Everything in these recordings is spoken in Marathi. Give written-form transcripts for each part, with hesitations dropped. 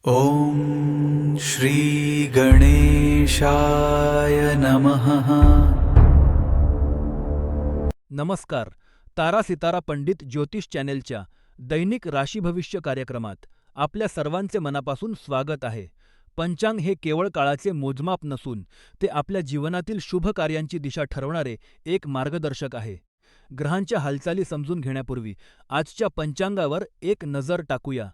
ॐ श्री गणेशाय नमः। नमस्कार. तारा सितारा पंडित ज्योतिष चॅनेलच्या दैनिक राशी भविष्य कार्यक्रमात आपल्या सर्वांचे मनापासून स्वागत आहे. पंचांग हे केवळ काळाचे मोजमाप नसून ते आपल्या जीवनातील शुभ कार्यांची दिशा ठरवणारे एक मार्गदर्शक आहे. ग्रहांच्या हालचाली समजून घेण्यापूर्वी आजच्या पंचांगावर एक नजर टाकूया.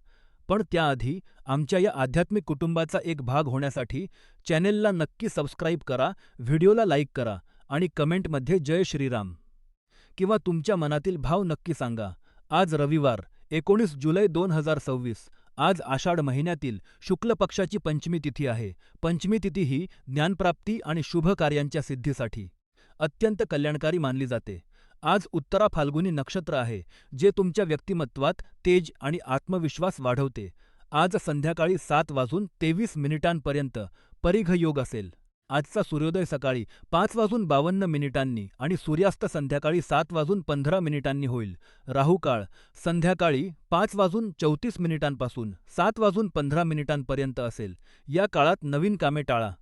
पण त्याआधी आमच्या या आध्यात्मिक कुटुंबाचा एक भाग होण्यासाठी चॅनेलला नक्की सबस्क्राईब करा, व्हिडिओला लाईक करा आणि कमेंटमध्ये जय श्रीराम किंवा तुमच्या मनातील भाव नक्की सांगा. आज रविवार 19 जुलै 2026. आज आषाढ महिन्यातील शुक्ल पक्षाची पंचमी तिथी आहे. पंचमी तिथी ही ज्ञानप्राप्ती आणि शुभ कार्यांच्या सिद्धीसाठी अत्यंत कल्याणकारी मानली जाते. आज उत्तरा फाल्गुनी नक्षत्र आहे, जे तुमच्या व्यक्तिमत्वात तेज आणि आत्मविश्वास वाढवते. आज संध्याकाळी 7:23 परिघ योग असेल. आजचा सूर्योदय सकाळी 5:52 आणि सूर्यास्त संध्याकाळी 7:15 होईल. राहू काळ संध्याकाळी 5:34 पासून 7:15 पर्यंत असेल. या काळात नवीन कामे टाळा.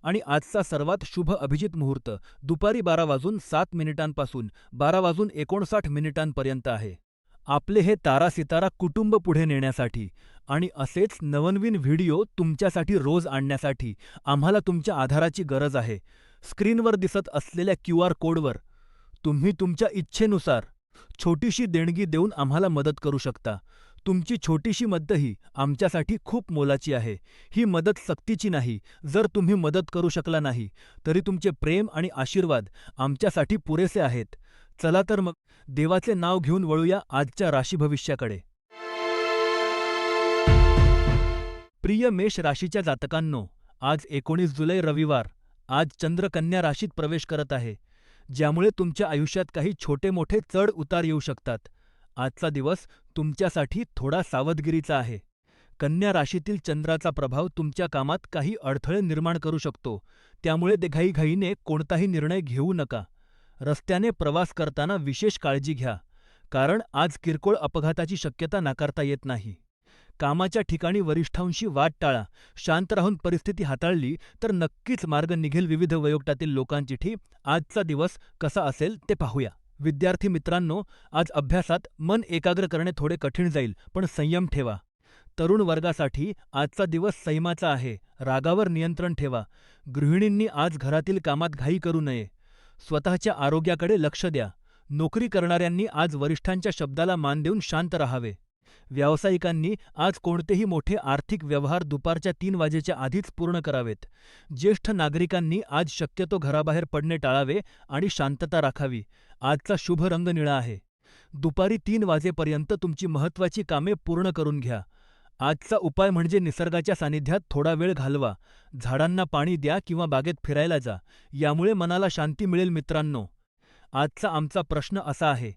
आणि आजचा सर्वात शुभ अभिजित मुहूर्त दुपारी 12:07 पासून 12:59 पर्यंत आहे. आपले हे तारा सितारा कुटुंब पुढे नेण्यासाठी आणि असेच नवनवीन व्हिडिओ तुमच्यासाठी रोज आणण्यासाठी आम्हाला तुमच्या आधाराची गरज आहे. स्क्रीनवर दिसत असलेल्या QR कोडवर तुम्ही तुमच्या इच्छेनुसार छोटीशी देणगी देऊन आम्हाला मदत करू शकता. तुमची छोटीशी मदतही आमच्यासाठी खूप मोलाची आहे. ही मदत सक्तीची नाही. जर तुम्ही मदत करू शकला नाही, तरी तुमचे प्रेम आणि आशीर्वाद आमच्यासाठी पुरेसे आहेत. चला तर मग देवाचे नाव घेऊन वळूया आजच्या राशी भविष्याकडे. प्रिय मेष राशीच्या जातकांनो, आज 19 जुलै रविवार. आज चंद्र कन्या राशीत प्रवेश करत आहे, ज्यामुळे तुमच्या आयुष्यात काही छोटे मोठे चढ उतार येऊ शकतात. आजचा दिवस तुमच्यासाठी थोडा सावधगिरीचा आहे. कन्या राशीतील चंद्राचा प्रभाव तुमच्या कामात काही अडथळे निर्माण करू शकतो, त्यामुळे घाईघाईने कोणताही निर्णय घेऊ नका. रस्त्याने प्रवास करताना विशेष काळजी घ्या, कारण आज किरकोळ अपघाताची शक्यता नाकारता येत नाही. कामाच्या ठिकाणी वरिष्ठांशी वाद टाळा. शांत राहून परिस्थिती हाताळली तर नक्कीच मार्ग निघेल. विविध वयोगटातील लोकांची आजचा दिवस कसा असेल ते पाहूया. विद्यार्थी मित्रांनो, आज अभ्यासात मन एकाग्र करणे थोडे कठीण जाईल, पण संयम ठेवा. तरुण वर्गासाठी आजचा दिवस संयमाचा आहे. रागावर नियंत्रण ठेवा. गृहिणींनी आज घरातील कामात घाई करू नये. स्वतःच्या आरोग्याकडे लक्ष द्या. नोकरी करणाऱ्यांनी आज वरिष्ठांच्या शब्दाला मान देऊन शांत राहावे. व्यावसायिकांनी आज कोणतेही मोठे आर्थिक व्यवहार दुपारच्या 3 वाजेच्या आधीच पूर्ण करावेत. ज्येष्ठ नागरिकांनी आज शक्यतो घराबाहेर पडणे टाळावे आणि शांतता राखावी. आजचा शुभ रंग निळा आहे. दुपारी 3 वाजेपर्यंत तुमची महत्त्वाची कामे पूर्ण करून घ्या. आजचा उपाय म्हणजे निसर्गाच्या सानिध्यात थोडा वेळ घालवा. झाडांना पाणी द्या किंवा बागेत फिरायला जा. यामुळे मनाला शांती मिळेल. मित्रांनो, आजचा आमचा प्रश्न असा आहे,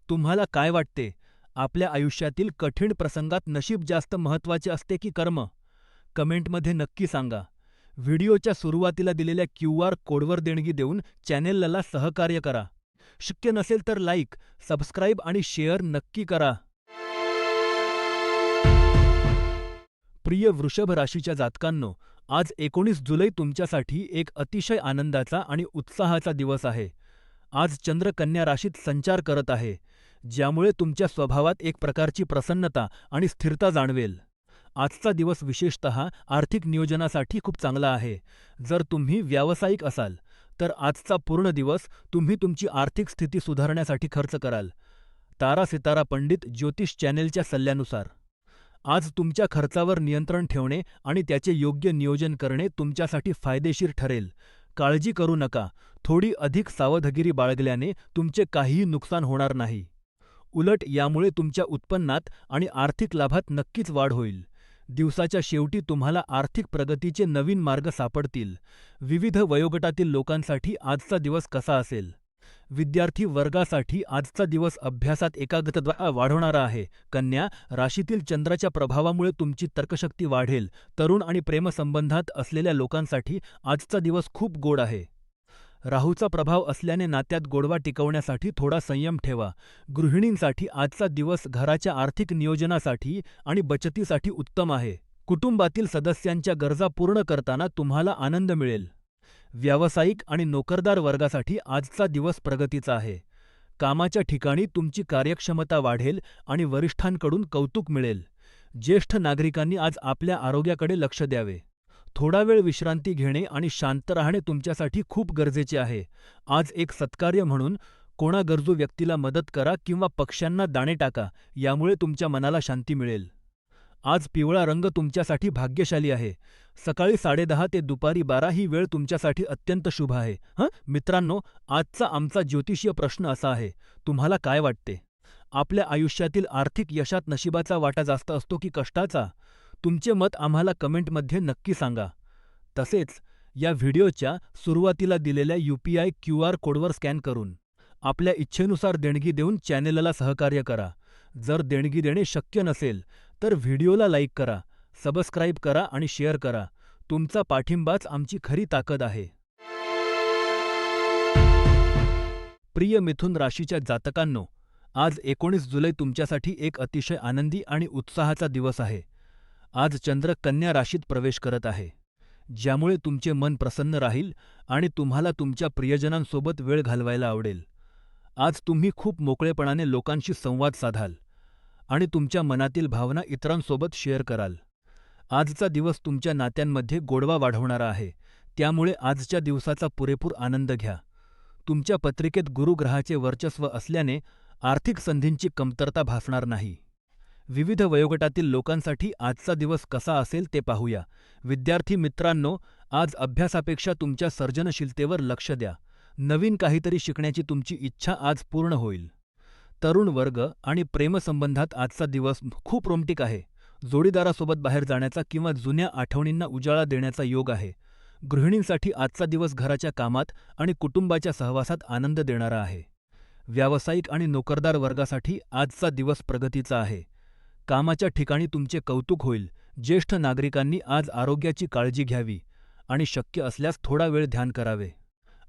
तुम्हाला काय वाटते, आपल्या आयुष्यातील कठीण प्रसंगात नशीब जास्त महत्त्वाचे असते की कर्म? कमेंटमध्ये नक्की सांगा. व्हिडिओच्या सुरुवातीला दिलेल्या QR कोडवर देणगी देऊन चॅनेलला सहकार्य करा. शक्य नसेल तर लाईक, सबस्क्राईब आणि शेअर नक्की करा. प्रिय वृषभ राशीच्या जातकांनो, आज 19 जुलै तुमच्यासाठी एक अतिशय आनंदाचा आणि उत्साहाचा दिवस आहे. आज चंद्र कन्या राशीत संचार करत आहे, ज्यामुळे तुमच्या स्वभावात एक प्रकारची प्रसन्नता आणि स्थिरता जाणवेल. आजचा दिवस विशेषतः आर्थिक नियोजनासाठी खूप चांगला आहे. जर तुम्ही व्यावसायिक असाल तर आजचा पूर्ण दिवस तुम्ही तुमची आर्थिक स्थिती सुधारण्यासाठी खर्च कराल. तारा सितारा पंडित ज्योतिष चॅनेलच्या सल्ल्यानुसार आज तुमच्या खर्चावर नियंत्रण ठेवणे आणि त्याचे योग्य नियोजन करणे तुमच्यासाठी फायदेशीर ठरेल. काळजी करू नका. थोडी अधिक सावधगिरी बाळगल्याने तुमचे काहीही नुकसान होणार नाही. उलट यामुळे तुमच्या उत्पन्नात आणि आर्थिक लाभात नक्कीच वाढ होईल. दिवसाच्या शेवटी तुम्हाला आर्थिक प्रगतीचे नवीन मार्ग सापडतील. विविध वयोगटातील लोकांसाठी आजचा दिवस कसा असेल? विद्यार्थी वर्गासाठी आजचा दिवस अभ्यासात एकाग्रता वाढवणारा आहे. कन्या राशीतील चंद्राच्या प्रभावामुळे तुमची तर्कशक्ती वाढेल. तरुण आणि प्रेमसंबंधात असलेल्या लोकांसाठी आजचा दिवस खूप गोड आहे. राहूचा प्रभाव असल्याने नात्यात गोडवा टिकवण्यासाठी थोडा संयम ठेवा. गृहिणींसाठी आजचा दिवस घराच्या आर्थिक नियोजनासाठी आणि बचतीसाठी उत्तम आहे. कुटुंबातील सदस्यांच्या गरजा पूर्ण करताना तुम्हाला आनंद मिळेल. व्यावसायिक आणि नोकरदार वर्गासाठी आजचा दिवस प्रगतीचा आहे. कामाच्या ठिकाणी तुमची कार्यक्षमता वाढेल आणि वरिष्ठांकडून कौतुक मिळेल. ज्येष्ठ नागरिकांनी आज आपल्या आरोग्याकडे लक्ष द्यावे. थोडा वेळ विश्रांती घेणे आणि शांत राहणे तुमच्यासाठी खूप गरजेचे आहे. आज एक सत्कार्य म्हणून कोणा गरजू व्यक्तीला मदत करा किंवा पक्ष्यांना दाणे टाका, यामुळे तुमच्या मनाला शांती मिळेल. आज पिवळा रंग तुमच्यासाठी भाग्यशाली आहे. सकाळी 10:30 ते दुपारी 12 ही वेळ तुमच्यासाठी अत्यंत शुभ आहे. मित्रांनो, आजचा आमचा ज्योतिषीय प्रश्न असा आहे, तुम्हाला काय वाटते? आपल्या आयुष्यातील आर्थिक यशात नशिबाचा वाटा जास्त असतो की कष्टाचा? तुमचे मत आम्हाला कमेंटमध्ये नक्की सांगा. तसेच या व्हिडिओच्या सुरुवातीला दिलेल्या UPI QR कोडवर स्कॅन करून आपल्या इच्छेनुसार देणगी देऊन चॅनेलला सहकार्य करा. जर देणगी देणे शक्य नसेल, तर व्हिडिओला लाईक करा, सबस्क्राईब करा आणि शेअर करा. तुमचा पाठिंबाच आमची खरी ताकद आहे. प्रिय मिथुन राशीच्या जातकांनो, आज 19 जुलै तुमच्यासाठी एक अतिशय आनंदी आणि उत्साहाचा दिवस आहे. आज चंद्र कन्या राशीत प्रवेश करत आहे, ज्यामुळे तुमचे मन प्रसन्न राहील आणि तुम्हाला तुमच्या प्रियजनांसोबत वेळ घालवायला आवडेल. आज तुम्ही खूप मोकळेपणाने लोकांशी संवाद साधाल आणि तुमच्या मनातील भावना इतरांसोबत शेअर कराल. आजचा दिवस तुमच्या नात्यांमध्ये गोडवा वाढवणारा आहे, त्यामुळे आजच्या दिवसाचा पुरेपूर आनंद घ्या. तुमच्या पत्रिकेत गुरुग्रहाचे वर्चस्व असल्याने आर्थिक संधींची कमतरता भासणार नाही. विविध वयोगटातील लोकांसाठी आजचा दिवस कसा असेल ते पाहूया. विद्यार्थी मित्रांनो, आज अभ्यासापेक्षा तुमच्या सर्जनशीलतेवर लक्ष द्या. नवीन काहीतरी शिकण्याची तुमची इच्छा आज पूर्ण होईल. तरुण वर्ग आणि प्रेमसंबंधात आजचा दिवस खूप रोमँटिक आहे. जोडीदारासोबत बाहेर जाण्याचा किंवा जुन्या आठवणींना उजाळा देण्याचा योग आहे. गृहिणींसाठी आजचा दिवस घराच्या कामात आणि कुटुंबाच्या सहवासात आनंद देणारा आहे. व्यावसायिक आणि नोकरदार वर्गासाठी आजचा दिवस प्रगतीचा आहे. कामाच्या ठिकाणी तुमचे कौतुक होईल. ज्येष्ठ नागरिकांनी आज आरोग्याची काळजी घ्यावी आणि शक्य असल्यास थोडा वेळ ध्यान करावे.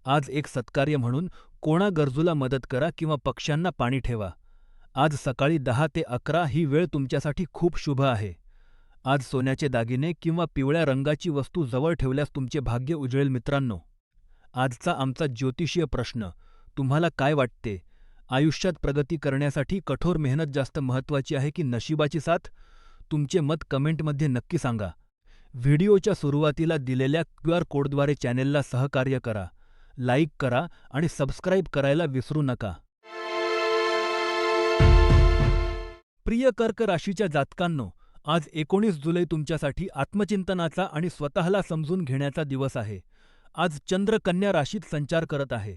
आज एक सत्कार्य म्हणून कोणा गरजूला मदत करा किंवा पक्ष्यांना पाणी ठेवा. आज सकाळी 10 ते 11 ही वेळ तुमच्यासाठी खूप शुभ आहे. आज सोन्याचे दागिने किंवा पिवळ्या रंगाची वस्तू जवळ ठेवल्यास तुमचे भाग्य उजळेल. मित्रांनो, आजचा आमचा ज्योतिषीय प्रश्न, तुम्हाला काय वाटते? आयुष्यात प्रगती करण्यासाठी कठोर मेहनत जास्त महत्त्वाची आहे की नशिबाची साथ? तुमचे मत कमेंटमध्ये नक्की सांगा. व्हिडिओच्या सुरुवातीला दिलेल्या QR कोडद्वारे चॅनेलला सहकार्य करा, लाईक करा आणि सबस्क्राईब करायला विसरू नका. प्रिय कर्क राशीच्या जातकांनो, आज 19 जुलै तुमच्यासाठी आत्मचिंतनाचा आणि स्वतःला समजून घेण्याचा दिवस आहे. आज चंद्र कन्या राशीत संचार करत आहे,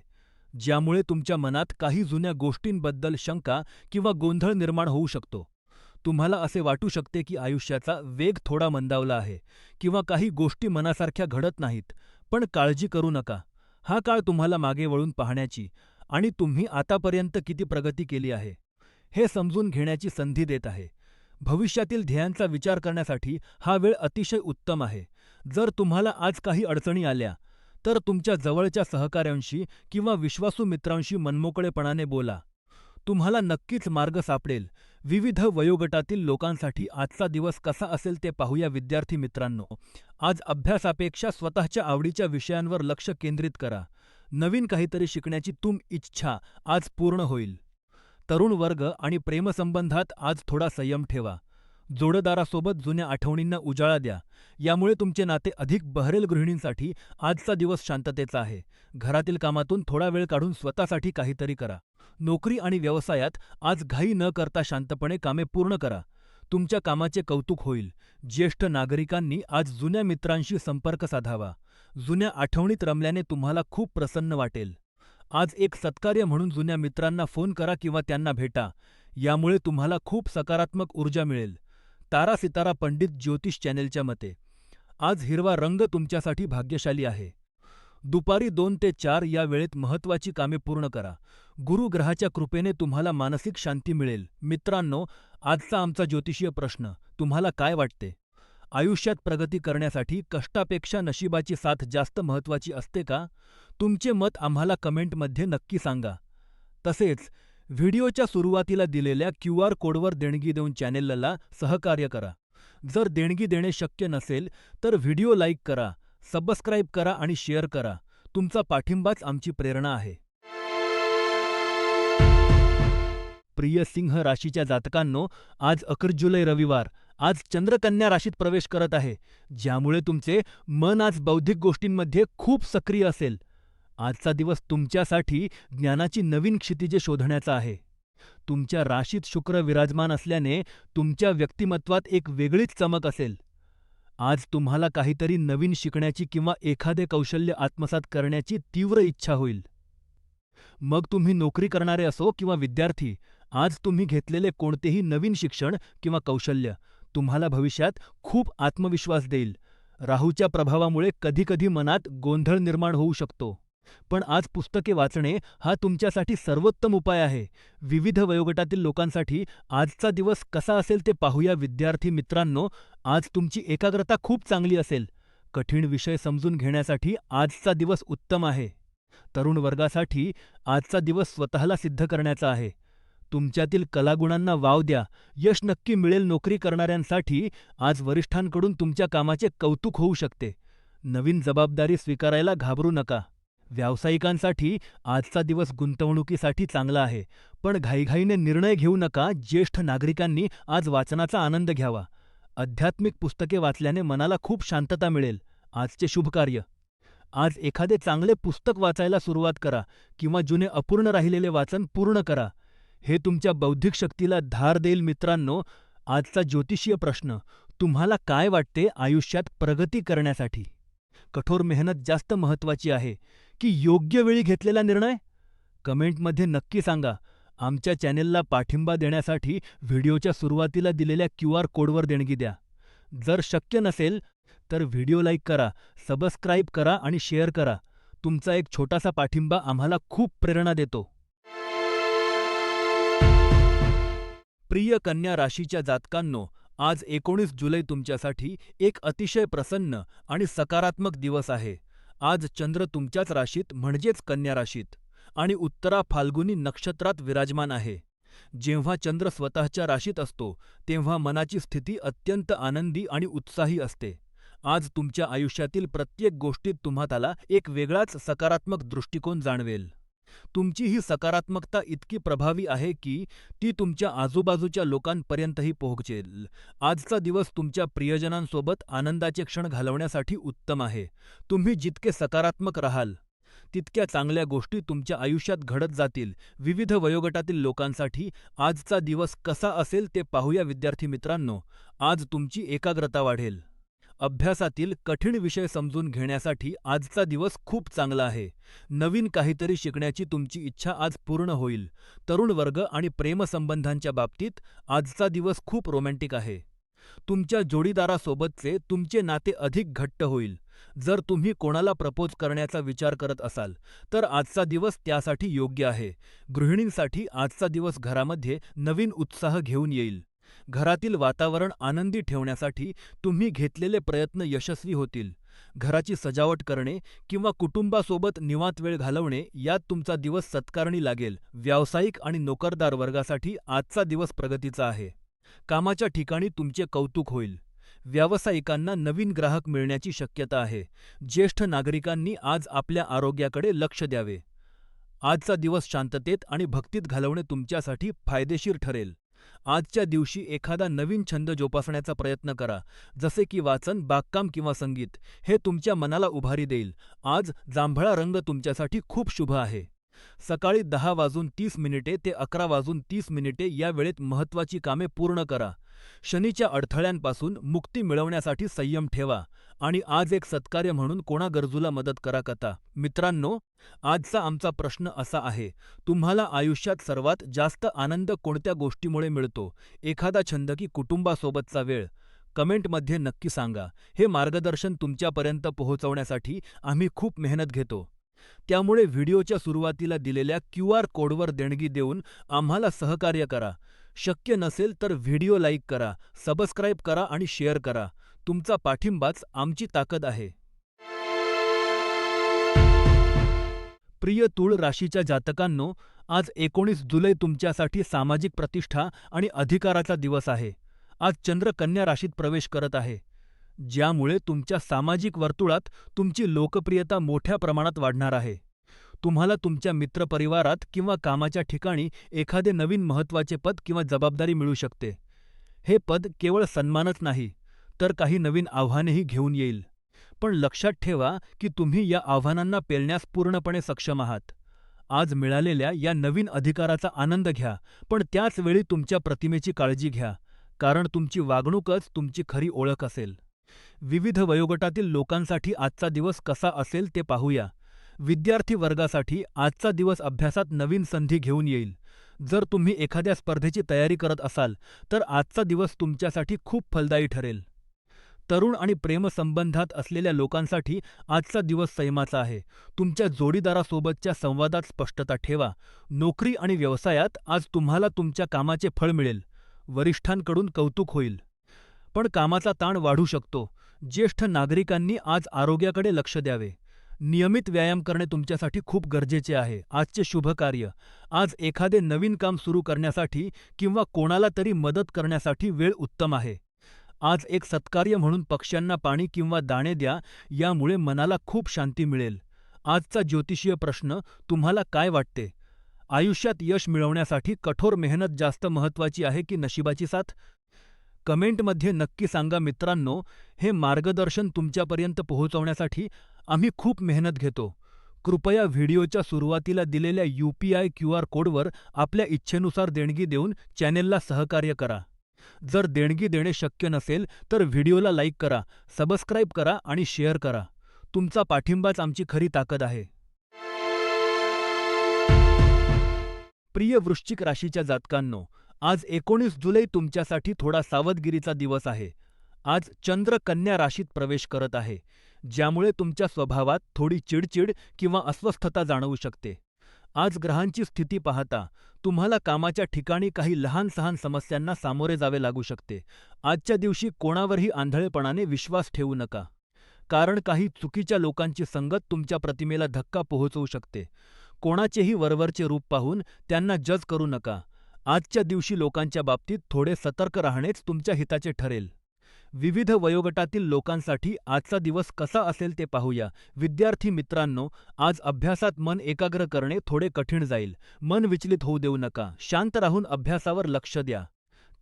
ज्यामुळे तुमच्या मनात काही जुन्या गोष्टींबद्दल शंका किंवा गोंधळ निर्माण होऊ शकतो. तुम्हाला असे वाटू शकते की आयुष्याचा वेग थोडा मंदावला आहे किंवा काही गोष्टी मनासारख्या घडत नाहीत. पण काळजी करू नका. हा काळ तुम्हाला मागे वळून पाहण्याची आणि तुम्ही आतापर्यंत किती प्रगती केली आहे हे समजून घेण्याची संधी देत आहे. भविष्यातील ध्येयांचा विचार करण्यासाठी हा वेळ अतिशय उत्तम आहे. जर तुम्हाला आज काही अडचणी आल्या, तर तुमच्या जवळच्या सहकाऱ्यांशी किंवा विश्वासू मित्रांशी मनमोकळेपणाने बोला. तुम्हाला नक्कीच मार्ग सापडेल. विविध वयोगटातील लोकांसाठी आजचा दिवस कसा असेल ते पाहूया. विद्यार्थी मित्रांनो, आज अभ्यासापेक्षा स्वतःच्या आवडीच्या विषयांवर लक्ष केंद्रित करा. नवीन काहीतरी शिकण्याची इच्छा आज पूर्ण होईल. तरुण वर्ग आणि प्रेमसंबंधात आज थोडा संयम ठेवा. जोडदारासोबत जुन्या आठवणींना उजाळा द्या, यामुळे तुमचे नाते अधिक बहरेल. गृहिणींसाठी आजचा दिवस शांततेचा आहे. घरातील कामातून थोडा वेळ काढून स्वतःसाठी काहीतरी करा. नोकरी आणि व्यवसायात आज घाई न करता शांतपणे कामे पूर्ण करा. तुमच्या कामाचे कौतुक होईल. ज्येष्ठ नागरिकांनी आज जुन्या मित्रांशी संपर्क साधावा. जुन्या आठवणीत रमल्याने तुम्हाला खूप प्रसन्न वाटेल. आज एक सत्कार्य म्हणून जुन्या मित्रांना फोन करा किंवा त्यांना भेटा. यामुळे तुम्हाला खूप सकारात्मक ऊर्जा मिळेल. तारा सितारा पंडित ज्योतिष चॅनेलच्या मते आज हिरवा रंग तुमच्यासाठी भाग्यशाली आहे. दुपारी 2 ते 4 या वेळेत महत्त्वाची कामे पूर्ण करा. गुरुग्रहाच्या कृपेने तुम्हाला मानसिक शांती मिळेल. मित्रांनो, आजचा आमचा ज्योतिषीय प्रश्न, तुम्हाला काय वाटते? आयुष्यात प्रगती करण्यासाठी कष्टापेक्षा नशिबाची साथ जास्त महत्त्वाची असते का? तुमचे मत आम्हाला कमेंटमध्ये नक्की सांगा. तसेच व्हिडिओच्या सुरुवातीला दिलेल्या QR कोडवर देणगी देऊन चॅनेलला सहकार्य करा. जर देणगी देणे शक्य नसेल, तर व्हिडिओ लाईक करा, सबस्क्राईब करा आणि शेअर करा. तुमचा पाठिंबाच आमची प्रेरणा आहे. प्रिय सिंह राशीच्या जातकांनो, आज 11 जुलै रविवार. आज चंद्र कन्या राशीत प्रवेश करत आहे, ज्यामुळे तुमचे मन आज बौद्धिक गोष्टींमध्ये खूप सक्रिय असेल. आजचा दिवस तुमच्यासाठी ज्ञानाची नवीन क्षितिजे शोधण्याचा आहे. तुमच्या राशीत शुक्र विराजमान असल्याने तुमच्या व्यक्तिमत्वात एक वेगळीच चमक असेल. आज तुम्हाला काहीतरी नवीन शिकण्याची किंवा एखादे कौशल्य आत्मसात करण्याची तीव्र इच्छा होईल. मग तुम्ही नोकरी करणारे असो किंवा विद्यार्थी, आज तुम्ही घेतलेले कोणतेही नवीन शिक्षण किंवा कौशल्य तुम्हाला भविष्यात खूप आत्मविश्वास देईल. राहूच्या प्रभावामुळे कधीकधी मनात गोंधळ निर्माण होऊ शकतो, पण आज पुस्तके वाचणे हा तुमच्यासाठी सर्वोत्तम उपाय आहे. विविध वयोगटातील लोकांसाठी आजचा दिवस कसा असेल ते पाहूया. विद्यार्थी मित्रांनो, आज तुमची एकाग्रता खूप चांगली असेल. कठीण विषय समजून घेण्यासाठी आजचा दिवस उत्तम आहे. तरुण वर्गासाठी आजचा दिवस स्वतःला सिद्ध करण्याचा आहे. तुमच्यातील कलागुणांना वाव द्या. यश नक्की मिळेल. नोकरी करणाऱ्यांसाठी आज वरिष्ठांकडून तुमच्या कामाचे कौतुक होऊ शकते. नवीन जबाबदारी स्वीकारायला घाबरू नका. व्यावसायिकांसाठी आजचा दिवस गुंतवणुकीसाठी चांगला आहे, पण घाईघाईने निर्णय घेऊ नका. ज्येष्ठ नागरिकांनी आज वाचनाचा आनंद घ्यावा. आध्यात्मिक पुस्तके वाचल्याने मनाला खूप शांतता मिळेल. आजचे शुभकार्य: आज एखादे चांगले पुस्तक वाचायला सुरुवात करा किंवा जुने अपूर्ण राहिलेले वाचन पूर्ण करा. हे तुमच्या बौद्धिक शक्तीला धार देईल. मित्रांनो, आजचा ज्योतिषीय प्रश्न: तुम्हाला काय वाटते आयुष्यात प्रगती करण्यासाठी? कठोर मेहनत जास्त महत्वाची आहे की योग्य वेळी घेतलेला निर्णय? कमेंटमध्ये नक्की सांगा. आमच्या चॅनेलला पाठिंबा देण्यासाठी व्हिडिओच्या सुरुवातीला दिलेल्या QR कोडवर देणगी द्या. जर शक्य नसेल तर व्हिडिओ लाईक करा, सबस्क्राईब करा आणि शेअर करा. तुमचा एक छोटासा पाठिंबा आम्हाला खूप प्रेरणा देतो. प्रिय कन्या राशीच्या जातकांनो, आज 19 जुलै तुमच्यासाठी एक अतिशय प्रसन्न आणि सकारात्मक दिवस आहे. आज चंद्र तुमच्याच राशीत म्हणजेच कन्या राशीत आणि उत्तरा फाल्गुनी नक्षत्रात विराजमान आहे. जेव्हा चंद्र स्वतःच्या राशीत असतो, तेव्हा मनाची स्थिती अत्यंत आनंदी आणि उत्साही असते. आज तुमच्या आयुष्यातील प्रत्येक गोष्टीत तुम्हाताला एक वेगळाच सकारात्मक दृष्टिकोन जाणवेल. तुमची ही सकारात्मकता इतकी प्रभावी आहे की ती तुमच्या आजूबाजूच्या लोकांपर्यंतही पोहोचेल. आजचा दिवस तुमच्या प्रियजनांसोबत आनंदाचे क्षण घालवण्यासाठी उत्तम आहे. तुम्ही जितके सकारात्मक राहाल, तितक्या चांगल्या गोष्टी तुमच्या आयुष्यात घडत जातील. विविध वयोगटातील लोकांसाठी आजचा दिवस कसा असेल ते पाहूया. विद्यार्थी मित्रांनो, आज तुमची एकाग्रता वाढेल. अभ्यासातील कठीण विषय समजून घेण्यासाठी आजचा दिवस खूप चांगला आहे. नवीन काहीतरी शिकण्याची तुमची इच्छा आज पूर्ण होईल. तरुण वर्ग आणि प्रेमसंबंधांच्या बाबतीत आजचा दिवस खूप रोमॅन्टिक आहे. तुमच्या जोडीदारासोबतचे तुमचे नाते अधिक घट्ट होईल. जर तुम्ही कोणाला प्रपोज करण्याचा विचार करत असाल, तर आजचा दिवस त्यासाठी योग्य आहे. गृहिणींसाठी आजचा दिवस घरामध्ये नवीन उत्साह घेऊन येईल. घरातील वातावरण आनंदी ठेवण्यासाठी तुम्ही घेतलेले प्रयत्न यशस्वी होतील. घराची सजावट करणे किंवा कुटुंबासोबत निवांत वेळ घालवणे यात तुमचा दिवस सत्कारणी लागेल. व्यावसायिक आणि नोकरदार वर्गासाठी आजचा दिवस प्रगतीचा आहे. कामाच्या ठिकाणी तुमचे कौतुक होईल. व्यावसायिकांना नवीन ग्राहक मिळण्याची शक्यता आहे. ज्येष्ठ नागरिकांनी आज आपल्या आरोग्याकडे लक्ष द्यावे. आजचा दिवस शांततेत आणि भक्तीत घालवणे तुमच्यासाठी फायदेशीर ठरेल. आजच्या दिवशी एखादा नवीन छंद जोपासण्याचा प्रयत्न करा, जसे की वाचन, बागकाम किंवा संगीत. हे तुमच्या मनाला उभारी देईल. आज जांभळा रंग तुमच्यासाठी खूप शुभ आहे. सकाळी 10:30 ते 11:30 या वेळेत महत्त्वाची कामे पूर्ण करा. शनीच्या अडथळ्यांपासून मुक्ती मिळवण्यासाठी संयम ठेवा आणि आज एक सत्कार्य म्हणून कोणा गरजूला मदत करा. कथा मित्रांनो, आजचा आमचा प्रश्न असा आहे: तुम्हाला आयुष्यात सर्वात जास्त आनंद कोणत्या गोष्टीमुळे मिळतो? एखादा छंद की कुटुंबासोबतचा वेळ? कमेंटमध्ये नक्की सांगा. हे मार्गदर्शन तुमच्यापर्यंत पोहोचवण्यासाठी आम्ही खूप मेहनत घेतो. त्यामुळे व्हिडिओच्या सुरुवातीला दिलेल्या QR कोडवर देणगी देऊन आम्हाला सहकार्य करा. शक्य नसेल तर व्हिडिओ लाईक करा, सबस्क्राईब करा आणि शेअर करा. तुमचा पाठिंबाच आमची ताकद आहे. प्रिय तूळ राशीच्या जातकांनो, आज 19 जुलै तुमच्यासाठी सामाजिक प्रतिष्ठा आणि अधिकाराचा दिवस आहे. आज चंद्र कन्या राशीत प्रवेश करत आहे, ज्यामुळे तुमच्या सामाजिक वर्तुळात तुमची लोकप्रियता मोठ्या प्रमाणात वाढणार आहे. तुम्हाला तुमच्या मित्रपरिवारात किंवा कामाच्या ठिकाणी एखादे नवीन महत्त्वाचे पद किंवा जबाबदारी मिळू शकते. हे पद केवळ सन्मानच नाही, तर काही नवीन आव्हानेही घेऊन येईल. पण लक्षात ठेवा की तुम्ही या आव्हानांना पेलण्यास पूर्णपणे सक्षम आहात. आज मिळालेल्या या नवीन अधिकाराचा आनंद घ्या, पण त्याच वेळी तुमच्या प्रतिमेची काळजी घ्या, कारण तुमची वागणूकच तुमची खरी ओळख असेल. विविध वयोगटातील लोकांसाठी आजचा दिवस कसा असेल ते पाहूया. विद्यार्थी वर्गासाठी आजचा दिवस अभ्यासात नवीन संधी घेऊन येईल. जर तुम्ही एखाद्या स्पर्धेची तयारी करत असाल, तर आजचा दिवस तुमच्यासाठी खूप फलदायी ठरेल. तरुण आणि प्रेमसंबंधात असलेल्या लोकांसाठी आजचा दिवस संयमाचा आहे. तुमच्या जोडीदारासोबतच्या संवादात स्पष्टता ठेवा. नोकरी आणि व्यवसायात आज तुम्हाला तुमच्या कामाचे फळ मिळेल. वरिष्ठांकडून कौतुक होईल. पण कामाचा ताण वाढू शकतो. ज्येष्ठ नागरिकांनी आज आरोग्याकडे लक्ष द्यावे. नियमित व्यायाम करणे तुमच्यासाठी खूप गरजेचे आहे. आजचे शुभ कार्य. आज एखादे नवीन काम सुरू करण्यासाठी किंवा कोणाला तरी मदत करण्यासाठी वेळ उत्तम आहे. आज एक सत्कार्य म्हणून पक्ष्यांना पाणी किंवा दाणे द्या, यामुळे मनाला खूप शांती मिळेल. आजचा ज्योतिषीय प्रश्न, तुम्हाला काय वाटते? आयुष्यात यश मिळवण्यासाठी कठोर मेहनत जास्त महत्त्वाची आहे की नशिबाची साथ? कमेंटमध्ये नक्की सांगा मित्रांनो. हे मार्गदर्शन तुमच्यापर्यंत पोहोचवण्यासाठी आम्ही खूप मेहनत घेतो. कृपया व्हिडिओच्या सुरुवातीला दिलेल्या UPI QR कोडवर आपल्या इच्छेनुसार देणगी देऊन चॅनेलला सहकार्य करा. जर देणगी देणे शक्य नसेल तर व्हिडिओला लाईक करा, सबस्क्राईब करा आणि शेअर करा. तुमचा पाठिंबाच आमची खरी ताकद आहे. प्रिय वृश्चिक राशीच्या जातकांनो, आज 19 जुलै तुमच्यासाठी थोडा सावधगिरीचा दिवस आहे. आज चंद्र कन्या राशीत प्रवेश करत आहे, ज्यामुळे तुमच्या स्वभावात थोडी चिडचिड किंवा अस्वस्थता जाणवू शकते. आज ग्रहांची स्थिती पाहता तुम्हाला कामाच्या ठिकाणी काही लहान सहान समस्यांना सामोरे जावे लागू शकते. आजच्या दिवशी कोणावरही आंधळेपणाने विश्वास ठेवू नका, कारण काही चुकीच्या लोकांची संगत तुमच्या प्रतिमेला धक्का पोहोचवू शकते. कोणाचेही वरवरचे रूप पाहून त्यांना जज करू नका. आजच्या दिवशी लोकांच्या बाबतीत थोडे सतर्क राहणेच तुमच्या हिताचे ठरेल. विविध वयोगटातील लोकांसाठी आजचा दिवस कसा असेल ते पाहूया. विद्यार्थी मित्रांनो, आज अभ्यासात मन एकाग्र करणे थोडे कठीण जाईल. मन विचलित होऊ देऊ नका. शांत राहून अभ्यासावर लक्ष द्या.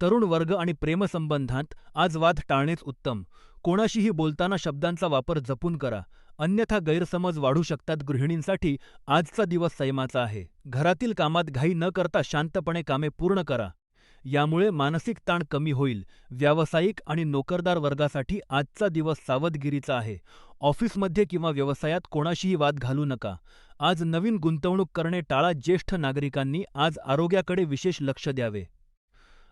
तरुण वर्ग आणि प्रेमसंबंधात आज वाद टाळणेच उत्तम. कोणाशीही बोलताना शब्दांचा वापर जपून करा, अन्यथा गैरसमज वाढू शकतात. गृहिणींसाठी आजचा दिवस संयमाचा आहे. घरातील कामात घाई न करता शांतपणे कामे पूर्ण करा, यामुळे मानसिक ताण कमी होईल. व्यावसायिक आणि नोकरदार वर्गासाठी आजचा दिवस सावधगिरीचा आहे. ऑफिसमध्ये किंवा व्यवसायात कोणाशीही वाद घालू नका. आज नवीन गुंतवणूक करणे टाळा. ज्येष्ठ नागरिकांनी आज आरोग्याकडे विशेष लक्ष द्यावे.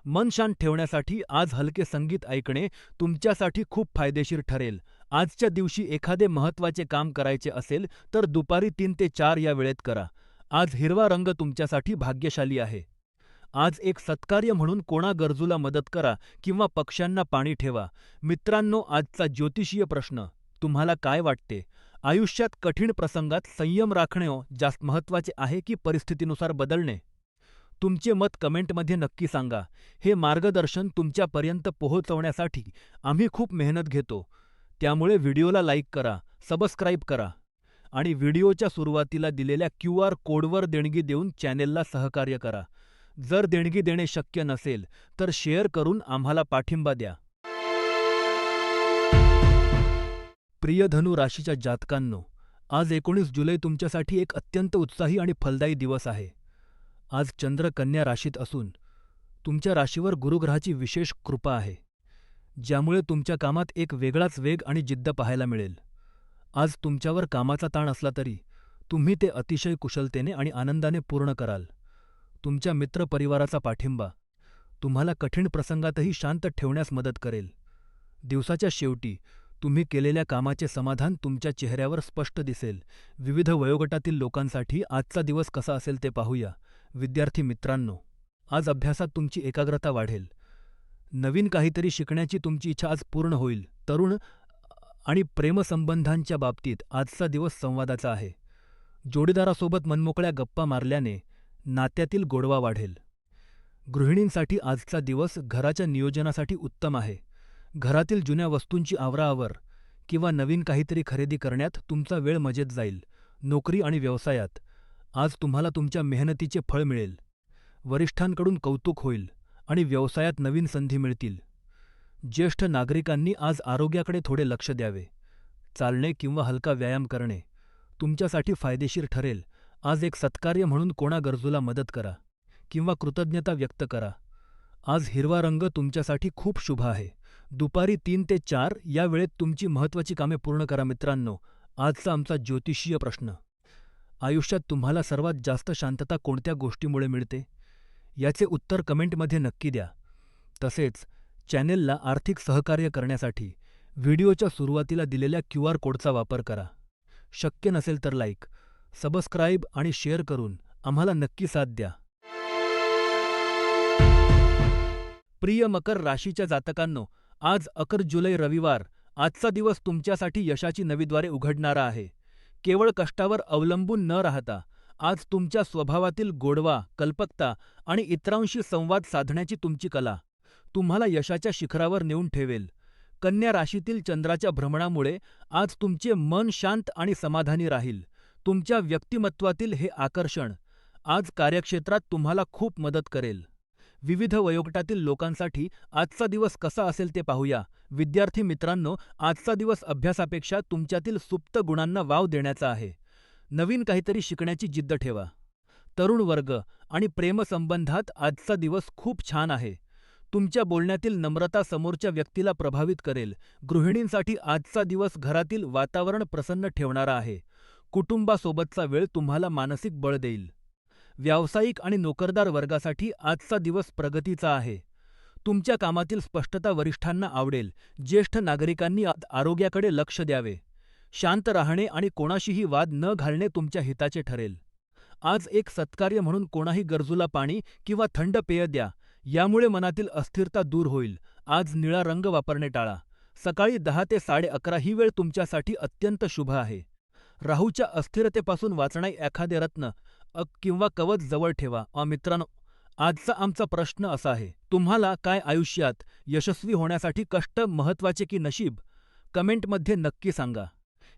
मन शांत ठेवण्यासाठी आज हलके संगीत ऐकणे तुमच्यासाठी खूप फायदेशीर ठरेल. आजच्या दिवशी एखादे महत्त्वाचे काम करायचे असेल तर दुपारी 3 ते 4 या वेळेत करा. आज हिरवा रंग तुमच्यासाठी भाग्यशाली आहे. आज एक सत्कार्य म्हणून कोणा गरजूला मदत करा किंवा पक्ष्यांना पाणी ठेवा. मित्रांनो, आजचा ज्योतिषीय प्रश्न, तुम्हाला काय वाटते? आयुष्यात कठीण प्रसंगात संयम राखणे जास्त महत्त्वाचे आहे की परिस्थितीनुसार बदलणे? तुमचे मत कमेंटमध्ये नक्की सांगा. हे मार्गदर्शन तुमच्यापर्यंत पोहोचवण्यासाठी आम्ही खूप मेहनत घेतो. त्यामुळे व्हिडिओला लाईक करा, सबस्क्राईब करा आणि व्हिडिओच्या सुरुवातीला दिलेल्या QR कोडवर देणगी देऊन चॅनेलला सहकार्य करा. जर देणगी देणे शक्य नसेल तर शेअर करून आम्हाला पाठिंबा द्या. प्रिय धनु राशीच्या जातकांनो, आज 19 जुलै तुमच्यासाठी एक अत्यंत उत्साही आणि फलदायी दिवस आहे. आज चंद्र कन्या राशीत असून तुमच्या राशीवर गुरुग्रहाची विशेष कृपा आहे, ज्यामुळे तुमच्या कामात एक वेगळाच वेग आणि जिद्द पाहायला मिळेल. आज तुमच्यावर कामाचा ताण असला तरी तुम्ही ते अतिशय कुशलतेने आणि आनंदाने पूर्ण कराल. तुमच्या मित्रपरिवाराचा पाठिंबा तुम्हाला कठीण प्रसंगातही शांत ठेवण्यास मदत करेल. दिवसाच्या शेवटी तुम्ही केलेल्या कामाचे समाधान तुमच्या चेहऱ्यावर स्पष्ट दिसेल. विविध वयोगटातील लोकांसाठी आजचा दिवस कसा असेल ते पाहूया. विद्यार्थी मित्रांनो, आज अभ्यासात तुमची एकाग्रता वाढेल. नवीन काहीतरी शिकण्याची तुमची इच्छा आज पूर्ण होईल. तरुण आणि प्रेमसंबंधांच्या बाबतीत आजचा दिवस संवादाचा आहे. जोडीदारासोबत मनमोकळ्या गप्पा मारल्याने नात्यातील गोडवा वाढेल. गृहिणींसाठी आजचा दिवस घराच्या नियोजनासाठी उत्तम आहे. घरातील जुन्या वस्तूंची आवराआवर किंवा नवीन काहीतरी खरेदी करण्यात तुमचा वेळ मजेत जाईल. नोकरी आणि व्यवसायात आज तुम्हाला तुमच्या मेहनतीचे फळ मिळेल. वरिष्ठांकडून कौतुक होईल आणि व्यवसायात नवीन संधी मिळतील. ज्येष्ठ नागरिकांनी आज आरोग्याकडे थोडे लक्ष द्यावे. चालणे किंवा हलका व्यायाम करणे तुमच्यासाठी फायदेशीर ठरेल. आज एक सत्कार्य म्हणून कोणा गरजूला मदत करा किंवा कृतज्ञता व्यक्त करा. आज हिरवा रंग तुमच्यासाठी खूप शुभ आहे. दुपारी 3 ते 4 या वेळेत तुमची महत्त्वाची कामे पूर्ण करा. मित्रांनो, आजचा आमचा ज्योतिषीय प्रश्न: आयुष्यात तुम्हाला सर्वात जास्त शांतता कोणत्या गोष्टीमुळे मिळते? याचे उत्तर कमेंटमध्ये नक्की द्या. तसेच चॅनेलला आर्थिक सहकार्य करण्यासाठी व्हिडिओच्या सुरुवातीला दिलेल्या QR कोडचा वापर करा. शक्य नसेल तर लाईक, सबस्क्राईब आणि शेअर करून आम्हाला नक्की साथ द्या. प्रिय मकर राशीच्या जातकांनो, आज 11 जुलै रविवार. आजचा दिवस तुमच्यासाठी यशाची नवी द्वारे उघडणारा आहे. केवळ कष्टावर अवलंबून न राहता आज तुमच्या स्वभावातील गोडवा, कल्पकता आणि इतरांशी संवाद साधण्याची तुमची कला तुम्हाला यशाच्या शिखरावर नेऊन ठेवेल. कन्या राशीतील चंद्राच्या भ्रमणामुळे आज तुमचे मन शांत आणि समाधानी राहील. तुमच्या व्यक्तिमत्वातील हे आकर्षण आज कार्यक्षेत्रात तुम्हाला खूप मदत करेल. विविध वयोगटातील लोकांसाठी आजचा दिवस कसा असेल ते पाहूया. विद्यार्थी मित्रांनो, आजचा दिवस अभ्यासापेक्षा तुमच्यातील सुप्त गुणांना वाव देण्याचा आहे. नवीन काहीतरी शिकण्याची जिद्द ठेवा. तरुण वर्ग आणि प्रेमसंबंधात आजचा दिवस खूप छान आहे. तुमच्या बोलण्यातील नम्रता समोरच्या व्यक्तीला प्रभावित करेल. गृहिणींसाठी आजचा दिवस घरातील वातावरण प्रसन्न ठेवणारा आहे. कुटुंबासोबतचा वेळ तुम्हाला मानसिक बळ देईल. व्यावसायिक आणि नोकरदार वर्गासाठी आजचा दिवस प्रगतीचा आहे. तुमच्या कामातील स्पष्टता वरिष्ठांना आवडेल. ज्येष्ठ नागरिकांनी आरोग्याकडे लक्ष द्यावे. शांत राहणे आणि कोणाशीही वाद न घालणे तुमच्या हिताचे ठरेल. आज एक सत्कार्य म्हणून कोणाही गरजूला पाणी किंवा थंड पेय द्या. यामुळे मनातील अस्थिरता दूर होईल. आज निळा रंग वापरणे टाळा. सकाळी 10 ते 11:30 ही वेळ तुमच्यासाठी अत्यंत शुभ आहे. राहूच्या अस्थिरतेपासून वाचणारे एखादे रत्न किंवा कवच जवळ ठेवा. मित्रांनो, आजचा आमचा प्रश्न असा आहे: तुम्हाला काय आयुष्यात यशस्वी होण्यासाठी कष्ट महत्त्वाचे की नशीब? कमेंटमध्ये नक्की सांगा.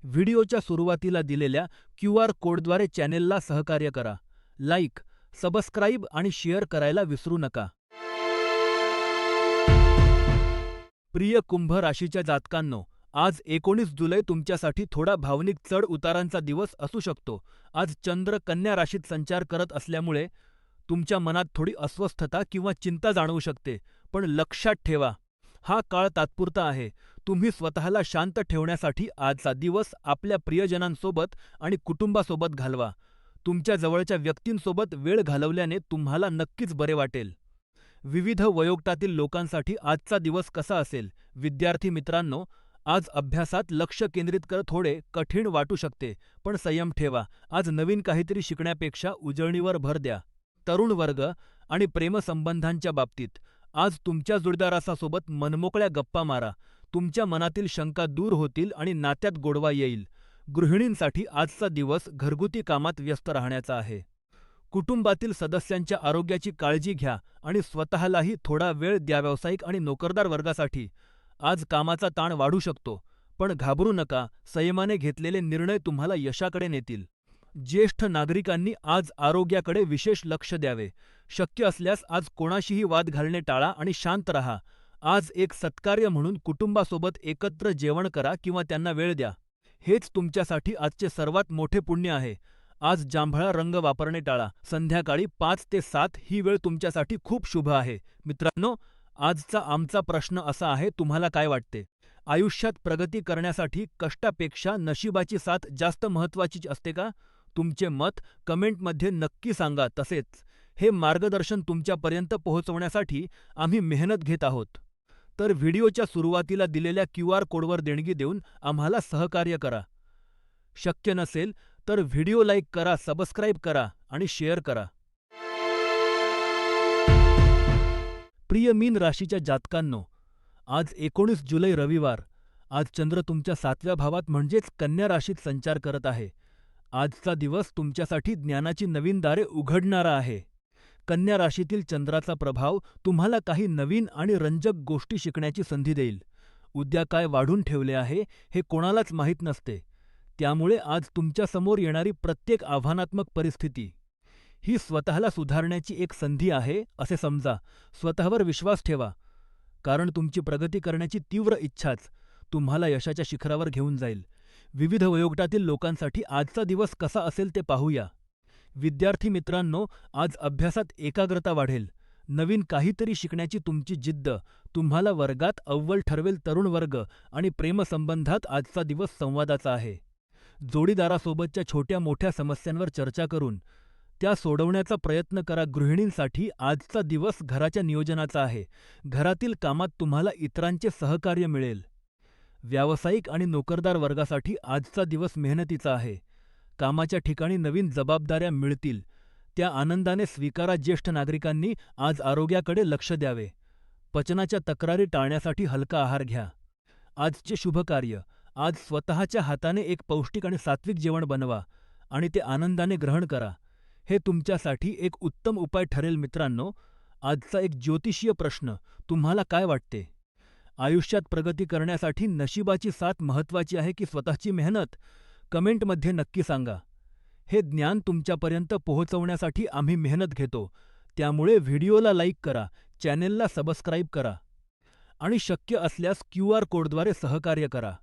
व्हिडिओच्या सुरुवातीला दिलेल्या QR कोडद्वारे चॅनेलला सहकार्य करा. लाईक, सबस्क्राईब आणि शेअर करायला विसरू नका. प्रिय कुंभ राशीच्या जातकांनो, आज 19 जुलै तुमच्यासाठी थोडा भावनिक चढ उतारांचा दिवस असू शकतो. आज चंद्र कन्या राशीत संचार करत असल्यामुळे तुमच्या मनात थोडी अस्वस्थता किंवा चिंता जाणवू शकते. पण लक्षात ठेवा, हा काळ तात्पुरता आहे. तुम्ही स्वतःला शांत ठेवण्यासाठी आजचा दिवस आपल्या प्रियजनांसोबत आणि कुटुंबासोबत घालवा. तुमच्या जवळच्या व्यक्तींसोबत वेळ घालवल्याने तुम्हाला नक्कीच बरे वाटेल. विविध वयोगटातील लोकांसाठी आजचा दिवस कसा असेल? विद्यार्थी मित्रांनो, आज अभ्यासात लक्ष केंद्रित थोडे कठीण वाटू शकते, पण संयम ठेवा. आज नवीन काहीतरी शिकण्यापेक्षा उजळणीवर भर द्या. तरुण वर्ग आणि प्रेमसंबंधांच्या बाबतीत आज तुमच्या जोडीदारासोबत मनमोकळ्या गप्पा मारा. तुमच्या मनातील शंका दूर होतील आणि नात्यात गोडवा येईल. गृहिणींसाठी आजचा दिवस घरगुती कामात व्यस्त राहण्याचा आहे. कुटुंबातील सदस्यांच्या आरोग्याची काळजी घ्या आणि स्वतःलाही थोडा वेळ द्या. व्यावसायिक आणि नोकरदार वर्गासाठी आज कामाचा ताण वाढू शकतो, पण घाबरू नका. संयमाने घेतलेले निर्णय तुम्हाला यशाकडे नेतील. ज्येष्ठ नागरिकांनी आज आरोग्याकडे विशेष लक्ष द्यावे. शक्य असल्यास आज कोणाशीही वाद घालणे टाळा आणि शांत रहा. आज एक सत्कार्य म्हणून कुटुंबासोबत एकत्र जेवण करा किंवा त्यांना वेळ द्या. हेच तुमच्यासाठी आजचे सर्वात मोठे पुण्य आहे. आज जांभळा रंग वापरणे टाळा. संध्याकाळी 5 ते 7 ही वेळ तुमच्यासाठी खूप शुभ आहे. मित्रांनो, आजचा आमचा प्रश्न असा आहे: तुम्हाला काय वाटते? आयुष्यात प्रगती करण्यासाठी कष्टापेक्षा नशिबाची साथ जास्त महत्त्वाची असते का? तुमचे मत कमेंटमध्ये नक्की सांगा. तसेच हे मार्गदर्शन तुमच्यापर्यंत पोहोचवण्यासाठी आम्ही मेहनत घेत आहोत. तर व्हिडिओच्या सुरुवातीला दिलेल्या QR कोडवर देणगी देऊन आम्हाला सहकार्य करा. शक्य नसेल तर व्हिडिओ लाईक करा, सबस्क्राईब करा आणि शेअर करा. प्रिय मीन राशीच्या जातकांनो, आज 19 जुलै रविवार. आज चंद्र तुमच्या 7व्या भावात म्हणजेच कन्या राशीत संचार करत आहे. आजचा दिवस तुमच्यासाठी ज्ञानाची नवीन दारे उघडणारा आहे. कन्या राशीतील चंद्राचा प्रभाव तुम्हाला काही नवीन आणि रंजक गोष्टी शिकण्याची संधी देईल. उद्या काय वाढून ठेवले आहे हे कोणालाच माहीत नसते. त्यामुळे आज तुमच्यासमोर येणारी प्रत्येक आव्हानात्मक परिस्थिती ही स्वतःला सुधारण्याची एक संधी आहे असे समजा. स्वतःवर विश्वास ठेवा, कारण तुमची प्रगती करण्याची तीव्र इच्छाच तुम्हाला यशाच्या शिखरावर घेऊन जाईल. विविध वयोगटातील लोकांसाठी आजचा दिवस कसा असेल ते पाहूया. विद्यार्थी मित्रांनो, आज अभ्यासात एकाग्रता वाढेल. नवीन काहीतरी शिकण्याची तुमची जिद्द तुम्हाला वर्गात अव्वल ठरवेल. तरुण वर्ग आणि प्रेमसंबंधात आजचा दिवस संवादाचा आहे. जोडीदारासोबतच्या छोट्या मोठ्या समस्यांवर चर्चा करून त्या सोडवण्याचा प्रयत्न करा. गृहिणींसाठी आजचा दिवस घराच्या नियोजनाचा आहे. घरातील कामात तुम्हाला इतरांचे सहकार्य मिळेल. व्यावसायिक आणि नोकरदार वर्गासाठी आजचा दिवस मेहनतीचा आहे. कामाच्या ठिकाणी नवीन जबाबदाऱ्या मिळतील, त्या आनंदाने स्वीकारा. ज्येष्ठ नागरिकांनी आज आरोग्याकडे लक्ष द्यावे. पचनाच्या तक्रारी टाळण्यासाठी हलका आहार घ्या. आजचे शुभकार्य, आज स्वतःच्या हाताने एक पौष्टिक आणि सात्विक जेवण बनवा आणि ते आनंदाने ग्रहण करा. हे तुमच्यासाठी एक उत्तम उपाय ठरेल. मित्रांनो, आजचा एक ज्योतिषीय प्रश्न, तुम्हाला काय वाटते? आयुष्यात प्रगती करण्यासाठी नशिबाची साथ महत्वाची आहे की स्वतःची मेहनत? कमेंटमध्ये नक्की सांगा. हे ज्ञान तुमच्यापर्यंत पोहोचवण्यासाठी आम्ही मेहनत घेतो. त्यामुळे व्हिडिओला लाईक करा, चॅनेलला सबस्क्राईब करा आणि शक्य असल्यास QR कोडद्वारे सहकार्य करा.